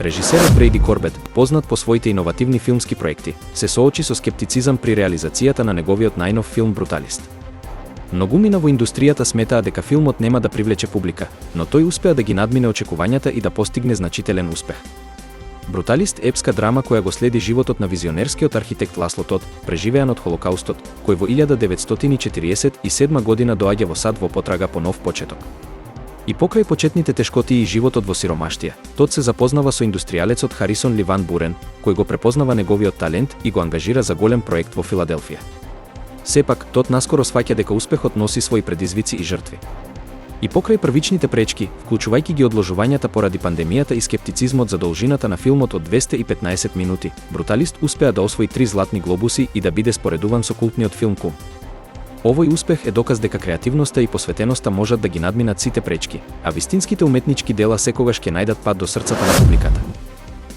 Режисерот Брейди Корбет, познат по своите иновативни филмски проекти, се соочи со скептицизам при реализацијата на неговиот најнов филм Бруталист. Многумина во индустријата сметаа дека филмот нема да привлече публика, но тој успеа да ги надмине очекувањата и да постигне значителен успех. Бруталист е епска драма која го следи животот на визионерскиот архитект Ласло Тод, преживеан од Холокаустот, кој во 1947 година доаѓа во САД во потрага по нов почеток. И покрај почетните тешкоти и животот во сиромаштија, Тод се запознава со индустријалецот Харисон Ли Ван Бурен, кој го препознава неговиот талент и го ангажира за голем проект во Филаделфија. Сепак, Тод наскоро сваќа дека успехот носи своји предизвици и жртви. И покрај првичните пречки, вклучувајќи ги одложувањата поради пандемијата и скептицизмот за должината на филмот од 215 минути, Бруталист успеа да освои 3 златни глобуси и да биде споредуван со култниот филм Кум. Овој успех е доказ дека креативноста и посветеноста можат да ги надминат сите пречки, а вистинските уметнички дела секогаш ќе најдат пат до срцата на публиката.